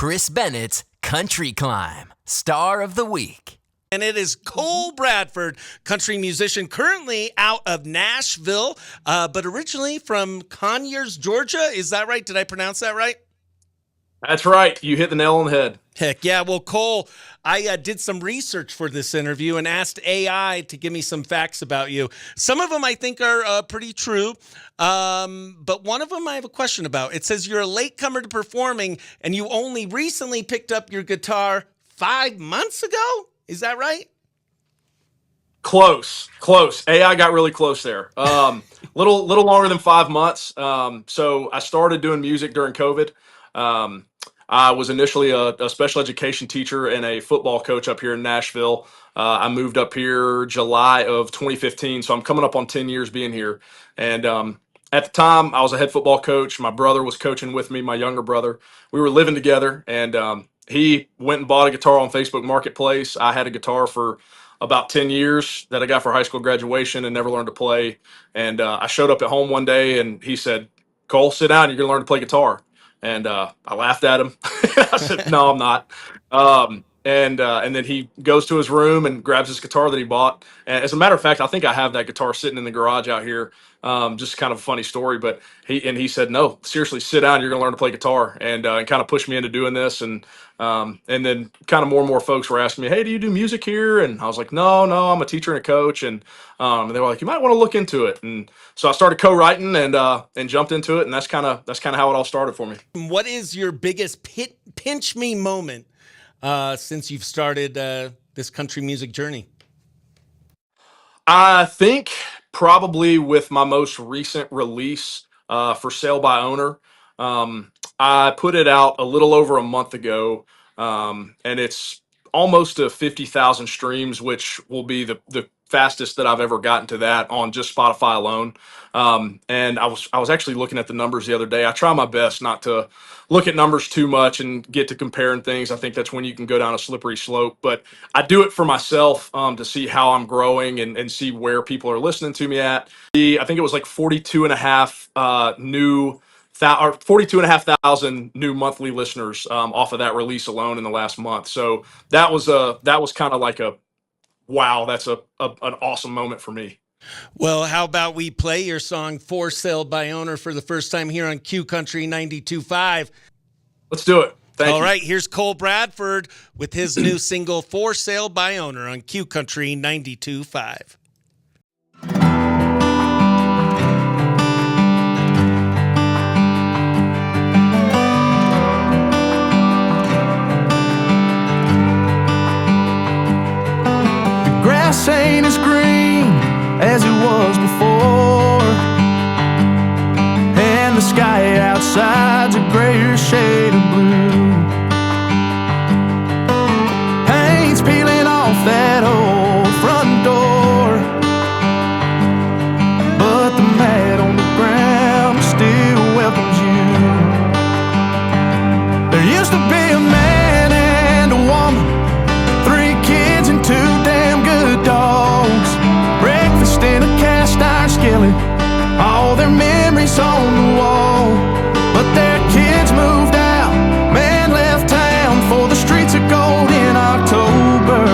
Chris Bennett's Country Climb, Star of the Week. And it is Cole Bradford, country musician, currently out of Nashville, but originally from Conyers, Georgia. Is that right? Did I pronounce that right? That's right. You hit the nail on the head. Heck yeah. Well, Cole, I did some research for this interview and asked AI to give me some facts about you. Some of them I think are pretty true, but one of them I have a question about. It says you're a latecomer to performing, and you only recently picked up your guitar 5 months ago? Is that right? Close. AI got really close there. Little longer than 5 months. So I started doing music during COVID. I was initially a special education teacher and a football coach up here in Nashville. I moved up here July of 2015, so I'm coming up on 10 years being here. And at the time, I was a head football coach. My brother was coaching with me, my younger brother. We were living together, and he went and bought a guitar on Facebook Marketplace. I had a guitar for about 10 years that I got for high school graduation and never learned to play. And I showed up at home one day, and he said, "Cole, sit down. You're going to learn to play guitar." And I laughed at him. I said, "No, I'm not." And then he goes to his room and grabs his guitar that he bought. And as a matter of fact, I think I have that guitar sitting in the garage out here. Just kind of a funny story, but he said, "No, seriously, sit down. You're going to learn to play guitar," and kind of pushed me into doing this. And then kind of more and more folks were asking me, "Hey, do you do music here?" And I was like, No, I'm a teacher and a coach." And they were like, "You might want to look into it." And so I started co-writing and jumped into it. And that's kind of how it all started for me. What is your biggest pinch me moment since you've started this country music journey? I think probably with my most recent release, For Sale by Owner. I put it out a little over a month ago, and it's almost to 50,000 streams, which will be the fastest that I've ever gotten to that on just Spotify alone. And I was actually looking at the numbers the other day. I try my best not to look at numbers too much and get to comparing things. I think that's when you can go down a slippery slope. But I do it for myself to see how I'm growing and see where people are listening to me at. I think it was like 42,500 new monthly listeners off of that release alone in the last month. So that was kind of like a wow. That's an awesome moment for me. Well, how about we play your song For Sale by Owner for the first time here on Q Country 92.5. Let's do it. Thank you. All right, here's Cole Bradford with his new single For Sale by Owner on Q Country 92.5. Grass ain't as green as it was before, and the sky outside's a grayer shade of blue. Paint's peeling off that old front door, but the mat on the ground still welcomes you. There used to be a man and a woman, 3 kids and 2 damn good dogs, breakfast in a cast iron skillet, all their memories on the wall. But their kids moved out, man left town for the streets of gold in October.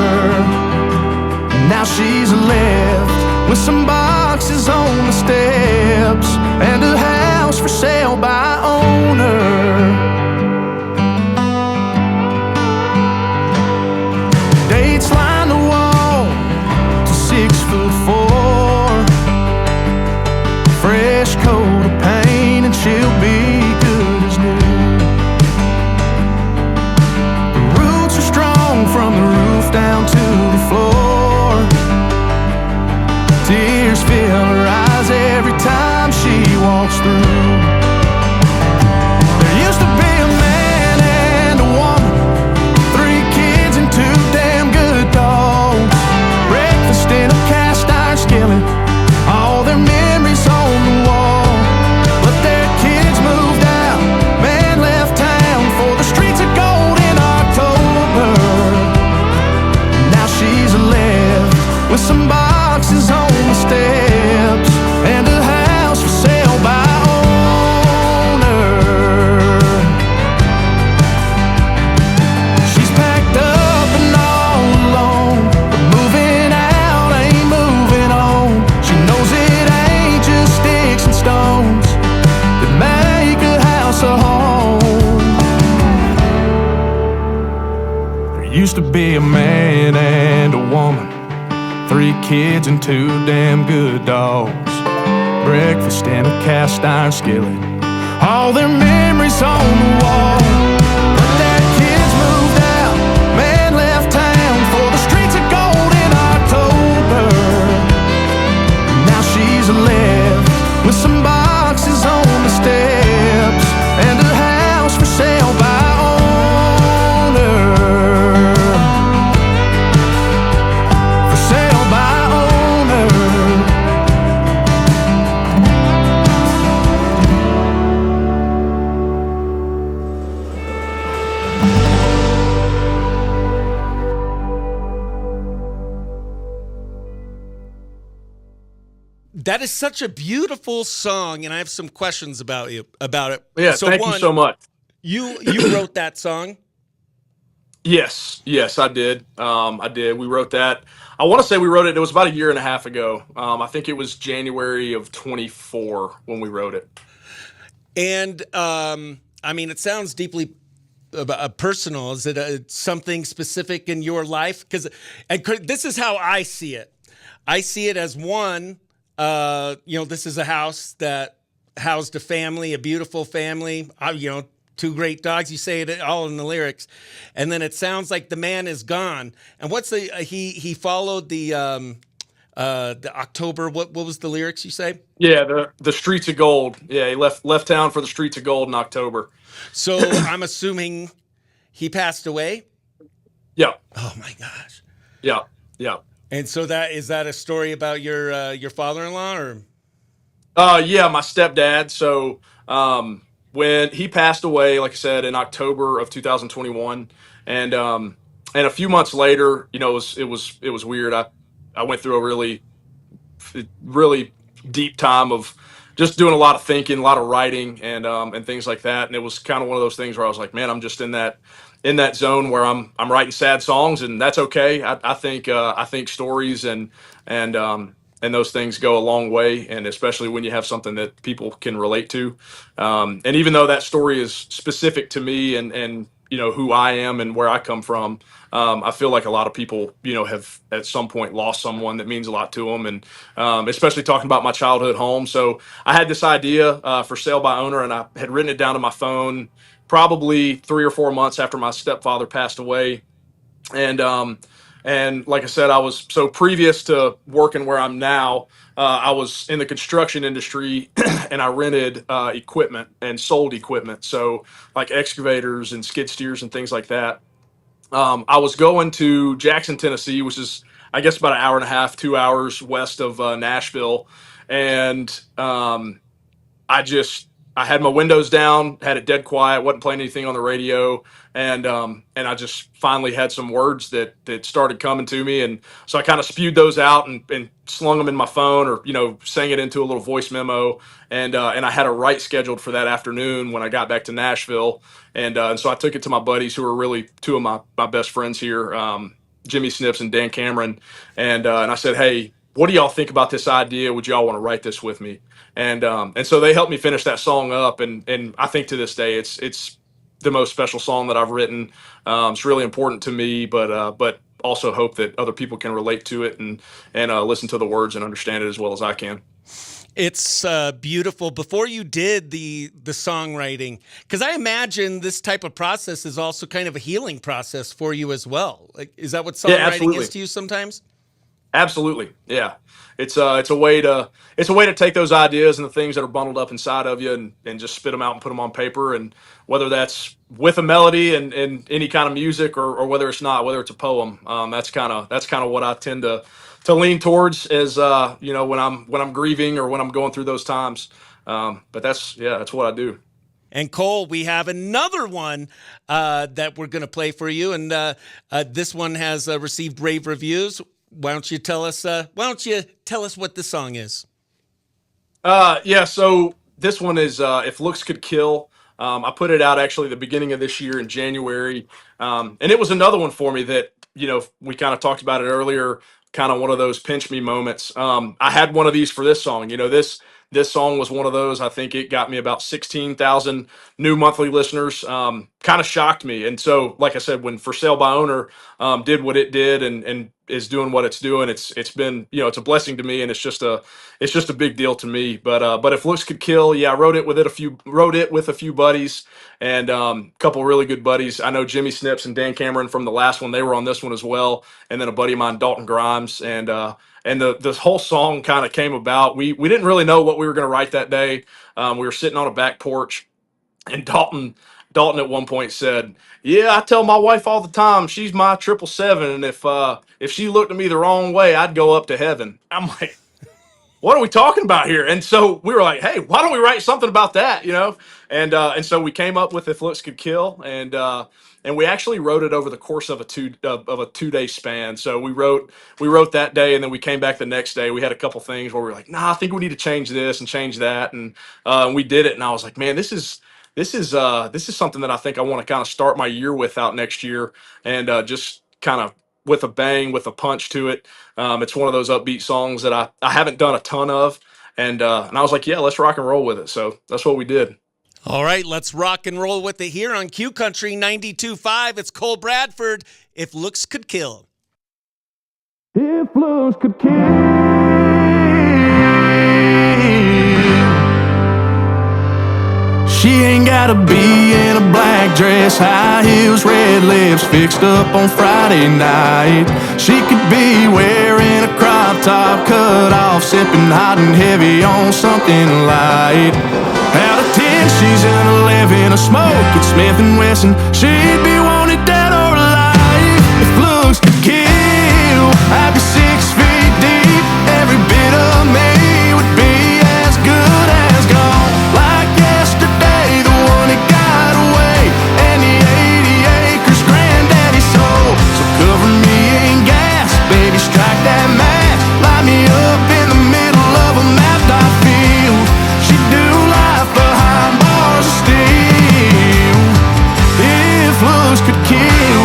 Now she's left with some boxes on the steps and a house for sale by owner. Dates line the wall to 6'4", fresh coat of paint and she'll be good as new. The roots are strong from the roof down to the floor. Tears Used to be a man and a woman, 3 kids and 2 damn good dogs. Breakfast in a cast iron skillet, all their memories on the wall. But that kid's moved out, man left town for the streets of gold in October. Now she's left with some boxes on the steps and a house for sale by owner. For sale by owner. That is such a beautiful song, and I have some questions about it. Yeah, thank you so much. You wrote that song? Yes, I did. I did. We wrote that. I want to say we wrote it. It was about a year and a half ago. I think it was January of 24 when we wrote it. And I mean, it sounds deeply personal. Is it something specific in your life? Because this is how I see it. I see it as one. This is a house that housed a family, a beautiful family. 2 great dogs. You say it all in the lyrics, and then it sounds like the man is gone. And what's the he followed the October. What was the lyrics you say? Yeah, the streets of gold. Yeah, he left town for the streets of gold in October. So I'm assuming he passed away. Yeah. Oh my gosh. Yeah. And so is that a story about your father-in-law or? Yeah, my stepdad. So when he passed away, like I said, in October of 2021, and a few months later, it was weird. I went through a really deep time of just doing a lot of thinking, a lot of writing, and things like that. And it was kind of one of those things where I was like, man, I'm just in that zone where I'm writing sad songs, and that's okay. I think stories and those things go a long way, and especially when you have something that people can relate to. And even though that story is specific to me and who I am and where I come from, I feel like a lot of people have at some point lost someone that means a lot to them, and especially talking about my childhood home. So I had this idea for sale by owner, and I had written it down to my phone probably 3 or 4 months after my stepfather passed away. And like I said, I was so previous to working where I'm now, I was in the construction industry and I rented equipment and sold equipment. So like excavators and skid steers and things like that. I was going to Jackson, Tennessee, which is, I guess, about an hour and a half, 2 hours west of Nashville. And I had my windows down, had it dead quiet, wasn't playing anything on the radio, and I just finally had some words that started coming to me, and so I kind of spewed those out and slung them in my phone, or sang it into a little voice memo, and I had a write scheduled for that afternoon when I got back to Nashville, and so I took it to my buddies who are really 2 of my best friends here, Jimmy Snips and Dan Cameron, and I said, hey, what do y'all think about this idea? Would y'all want to write this with me? And so they helped me finish that song up, and I think to this day it's the most special song that I've written. It's really important to me, but also hope that other people can relate to it and listen to the words and understand it as well as I can. It's beautiful. Before you did the songwriting, because I imagine this type of process is also kind of a healing process for you as well. Like, is that what songwriting is to you sometimes? Absolutely. Yeah. It's a way to take those ideas and the things that are bundled up inside of you and just spit them out and put them on paper. And whether that's with a melody and any kind of music or whether it's not, whether it's a poem, that's kind of what I tend to lean towards as, when I'm grieving or when I'm going through those times. But that's what I do. And Cole, we have another one that we're going to play for you. And this one has received rave reviews. Why don't you tell us what this song is? So this one is If Looks Could Kill. I put it out actually the beginning of this year in January. And it was another one for me that, we kind of talked about it earlier, kind of one of those pinch me moments. I had one of these for this song. this song was one of those. I think it got me about 16,000 new monthly listeners. Kind of shocked me. And so, like I said, when For Sale by Owner did what it did and is doing what it's doing, it's been, you know, it's a blessing to me, and it's just a big deal to me. But If Looks Could Kill, yeah, I wrote it with a few buddies, and a couple really good buddies. I know Jimmy Snips and Dan Cameron from the last one; they were on this one as well. And then a buddy of mine, Dalton Grimes, and the whole song kind of came about. We didn't really know what we were going to write that day. We were sitting on a back porch, and Dalton at one point said, "Yeah, I tell my wife all the time she's my 777, and if she looked at me the wrong way, I'd go up to heaven." I'm like, what are we talking about here? And so we were like, hey, why don't we write something about that, you know? And so we came up with If Looks Could Kill, and we actually wrote it over the course of a 2 day span. So we wrote that day, and then we came back the next day. We had a couple things where we were like, nah, I think we need to change this and change that, and we did it. And I was like, man, this is something that I think I want to kind of start my year with out next year, and just kind of with a bang, with a punch to it. It's one of those upbeat songs that I haven't done a ton of, and I was like, yeah, let's rock and roll with it. So that's what we did. All right, let's rock and roll with it here on Q Country 92.5. It's Cole Bradford, If Looks Could Kill. If looks could kill, she ain't gotta be in a black dress, high heels, red lips, fixed up on Friday night. She could be wearing a crop top, cut off, sipping hot and heavy on something light. Out of 10, she's an 11, a smoke at Smith & Wesson. She'd be wanted dead or alive. If looks could kill, I'd be 6 feet deep. Every bit of me would be as good as gone. Like yesterday, the one that got away, and the 80 acres granddaddy sold. So cover me in gas, baby, strike that match. Light me up in the middle of a mapped out field. She'd do life behind bars of steel. If looks could kill.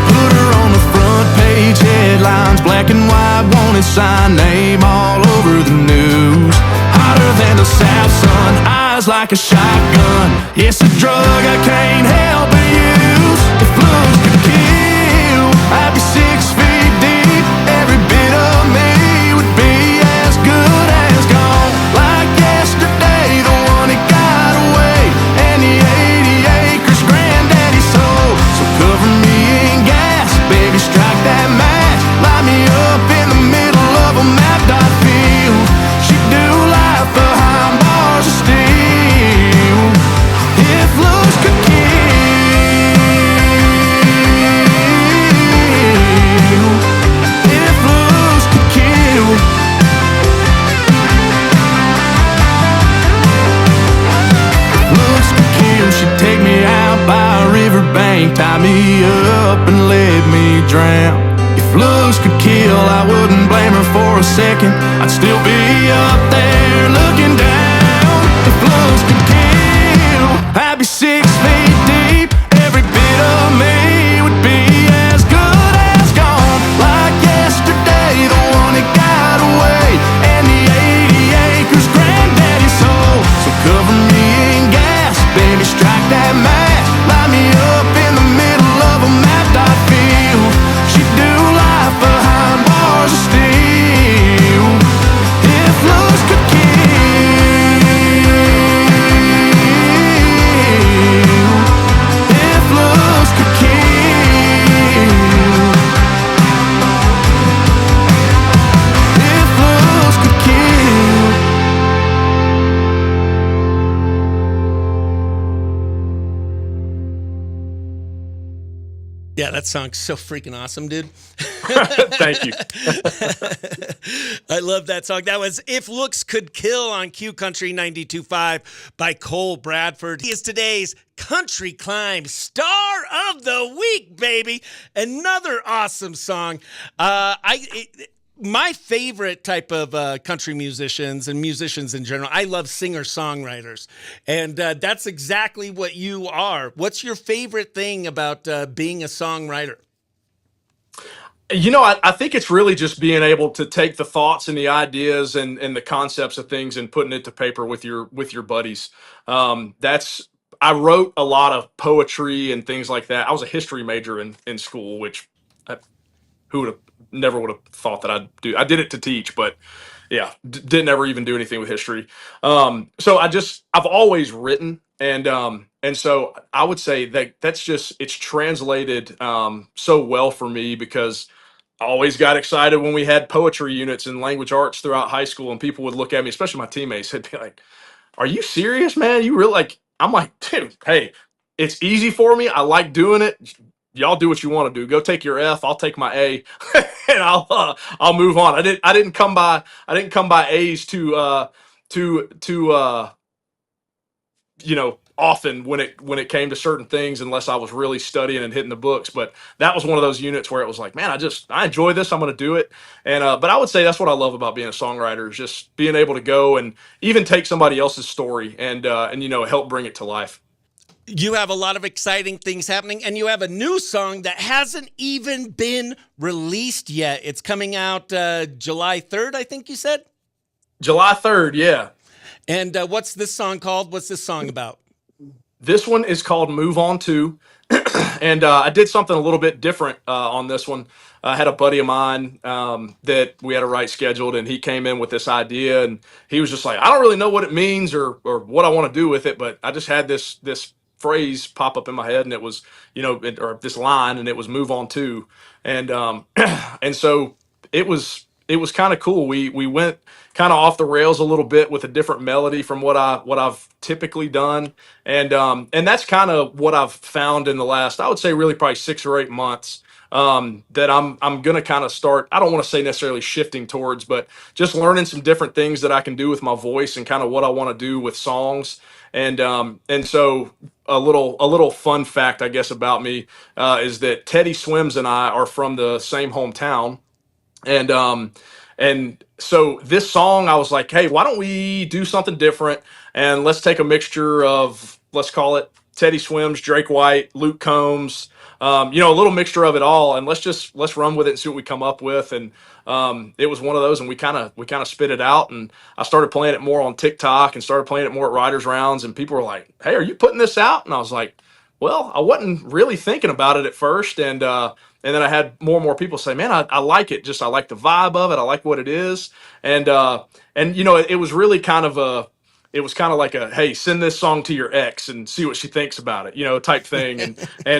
Put her on the front page headlines, black and white, wanted sign, name all over the news. Hotter than the South Sun, eyes like a shotgun. It's a drug I can't help but use. If looks could kill, I'd be 6 feet deep. Every bit of me would be as good as gone. Like yesterday, the one that got away, and the 80 acres granddaddy sold. So cover me in gas, baby, strike that match. Light me up in the middle of a mapped out field. She'd do life behind bars of steel. If looks could kill, if looks could kill. If looks could kill, she'd take me out by a riverbank, tie me up and let me drown. If looks could kill, I wouldn't blame her for a second. I'd still be up there looking down. If looks could kill, I'd be 6 feet deep. Every bit of me would be as good as gone. Like yesterday, the one that got away, and the 80 acres granddaddy sold. So cover me in gas, baby, strike that match. Light me up in the middle of a mapped out field. She'd do life behind bars of steel. If looks could kill, if looks could kill, if looks could kill. Yeah, that song's so freaking awesome, dude. Thank you. I love that song. That was If Looks Could Kill on Q Country 92.5 by Cole Bradford. He is today's Country Climb Star of the Week, baby. Another awesome song. My favorite type of country musicians and musicians in general, I love singer-songwriters. And that's exactly what you are. What's your favorite thing about being a songwriter? I think it's really just being able to take the thoughts and the ideas and the concepts of things and putting it to paper with your buddies. That's I wrote a lot of poetry and things like that. I was a history major in school, which who would have never would have thought that I'd do. I did it to teach, but yeah, didn't ever even do anything with history. So I've always written, and so I would say that's just it's translated so well for me because I always got excited when we had poetry units and language arts throughout high school, and people would look at me, especially my teammates, they'd be like, "Are you serious, man? You really like?" I'm like, "Dude, hey, it's easy for me. I like doing it. Y'all do what you want to do. Go take your F. I'll take my A, and I'll move on." I didn't come by A's to often when it came to certain things unless I was really studying and hitting the books. But that was one of those units where it was like, man, I enjoy this. I'm going to do it. And but I would say that's what I love about being a songwriter is just being able to go and even take somebody else's story and help bring it to life. You have a lot of exciting things happening, and you have a new song that hasn't even been released yet. It's coming out July 3rd, I think you said? July 3rd, yeah. And what's this song called? What's this song about? This one is called Move On To. And I did something a little bit different on this one. I had a buddy of mine that we had a write scheduled, and he came in with this idea, and he was just like, I don't really know what it means or what I want to do with it, but I just had this phrase pop up in my head, and it was, or this line, and it was "move on to," and and so it was kind of cool. We went kind of off the rails a little bit with a different melody from what I've typically done, and that's kind of what I've found in the last, I would say, really probably 6 or 8 months. That I'm gonna kind of start. I don't want to say necessarily shifting towards, but just learning some different things that I can do with my voice and kind of what I want to do with songs. And so a little fun fact, I guess, about me is that Teddy Swims and I are from the same hometown. And so this song, I was like, hey, why don't we do something different? And let's take a mixture of, let's call it Teddy Swims, Drake White, Luke Combs, a little mixture of it all. And let's run with it and see what we come up with. And it was one of those, and we kind of spit it out. And I started playing it more on TikTok and started playing it more at Writers Rounds. And people were like, hey, are you putting this out? And I was like, well, I wasn't really thinking about it at first. And then I had more and more people say, man, I like it. Just, I like the vibe of it. I like what it is. And it was really it was kind of like a, hey, send this song to your ex and see what she thinks about it, type thing. And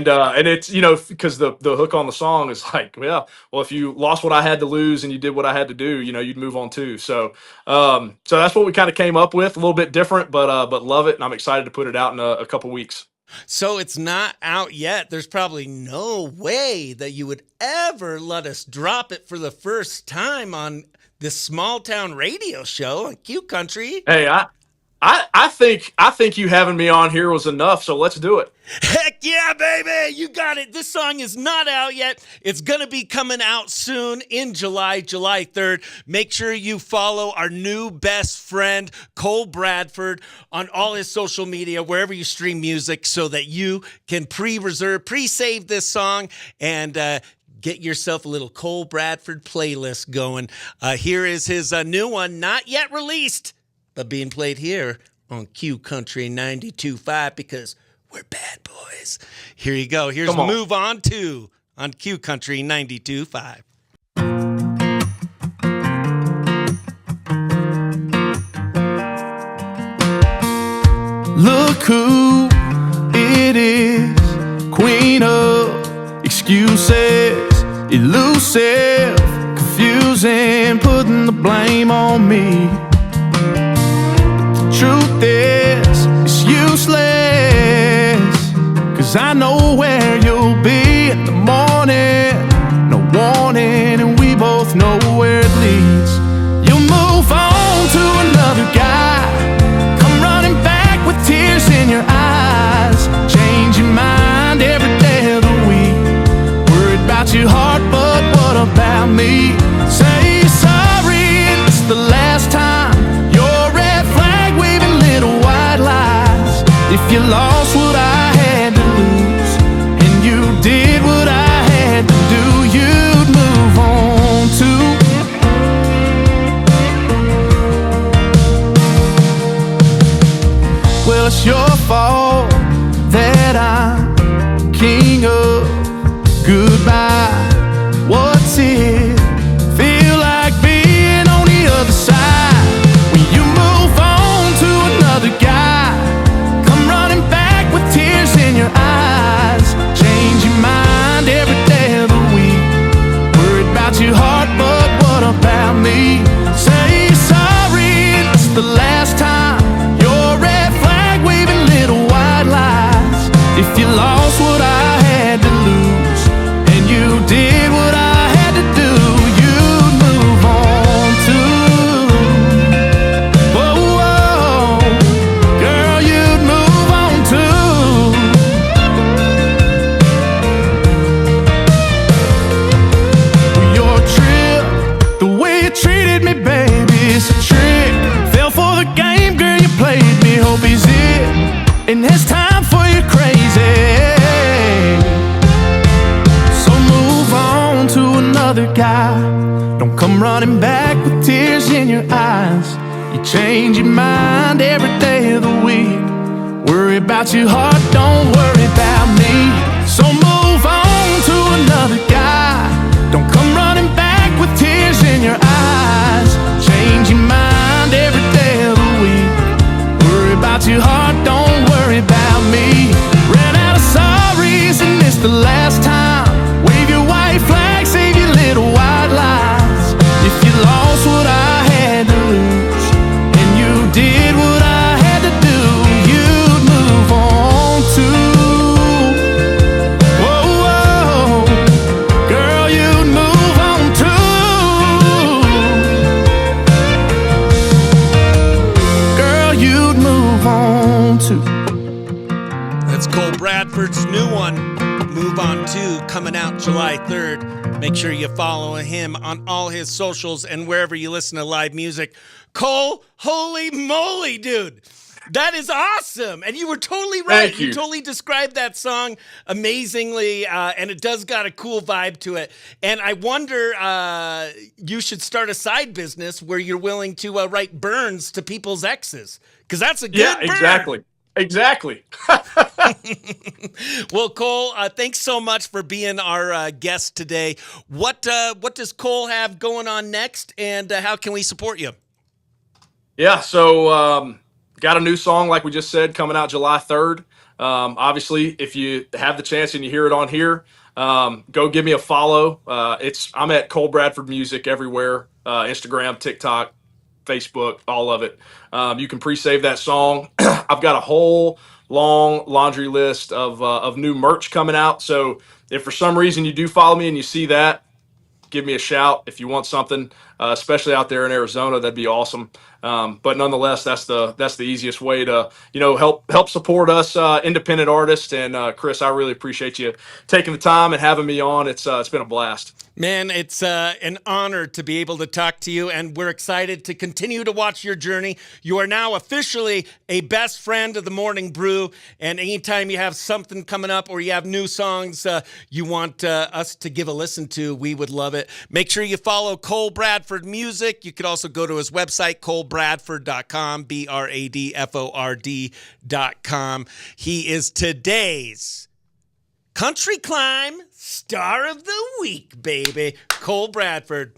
it's, because the hook on the song is like, well, if you lost what I had to lose and you did what I had to do, you'd move on too. So that's what we kind of came up with, a little bit different, but love it. And I'm excited to put it out in a couple weeks. So it's not out yet. There's probably no way that you would ever let us drop it for the first time on this small town radio show on Q Country. Hey, I think you having me on here was enough, so let's do it. Heck yeah, baby! You got it. This song is not out yet. It's going to be coming out soon in July 3rd. Make sure you follow our new best friend, Cole Bradford, on all his social media, wherever you stream music, so that you can pre-save this song and get yourself a little Cole Bradford playlist going. Here is his new one, not yet released, but being played here on Q Country 92.5 because we're bad boys. Here you go. Here's Move On To on Q Country 92.5. Look who it is, queen of excuses, elusive, confusing, putting the blame on me. Truth is, it's useless, 'cause I know where you'll be in the morning. No warning, and we both know where it leads. You'll move on to another guy, come running back with tears in your eyes, change your mind every day of the week. Worried about your heart, but what about me? Say you're sorry and it's the last time. If you lost what I had to lose, and you did what I had to do, you'd move just your fault that I'm king of goodbye. What's it feel like being on the other side? When you move on to another guy, come running back with tears in your eyes. Change your mind every day of the week. Worried about your heart, but what about me? Say sorry, it's the last time. Your red flag waving little white lies. If you lost what I had to lose, and you did what I had to do, you'd move on too. Whoa, whoa, girl, you'd move on too. Your trip, the way you treated me, baby, it's a trick. Fell for the game, girl, you played me. Hope he's it, and it's time for you crazy. So move on to another guy. Don't come running back with tears in your eyes. You change your mind every day of the week. Worry about your heart, don't worry about me. So move on to another guy. Don't come running back with tears in your eyes. Change your mind every day of the week. Worry about your heart, don't worry about me. Ran out of sorries and it's the last time. Wave your white flag, save your little white lies. If you lost what I had to lose, and you did what I had to do, you'd move on too. Whoa, whoa, girl, you'd move on too. Girl, you'd move on too. That's Cole Bradford's new one, Move On To, coming out July 3rd. Make sure you follow him on all his socials and wherever you listen to live music. Cole, holy moly, dude. That is awesome. And you were totally right. Thank you. You totally described that song amazingly, and it does got a cool vibe to it. And I wonder, you should start a side business where you're willing to write burns to people's exes, because that's a good burn. Exactly. Well, Cole, thanks so much for being our guest today. What does Cole have going on next, and how can we support you? Yeah, so got a new song, like we just said, coming out July 3rd. Obviously, if you have the chance and you hear it on here, go give me a follow. I'm at Cole Bradford Music everywhere, Instagram, TikTok, Facebook, all of it. You can pre-save that song. I've got a whole long laundry list of new merch coming out. So if for some reason you do follow me and you see that, give me a shout if you want something, especially out there in Arizona. That'd be awesome. But nonetheless, that's the easiest way to help support us independent artists. And Chris, I really appreciate you taking the time and having me on. It's been a blast. Man, it's an honor to be able to talk to you, and we're excited to continue to watch your journey. You are now officially a best friend of the Morning Brew, and anytime you have something coming up or you have new songs you want us to give a listen to, we would love it. Make sure you follow Cole Bradford Music. You could also go to his website, colebradford.com, BRADFORD.com. He is today's Country Climb Star of the Week, baby. Cole Bradford.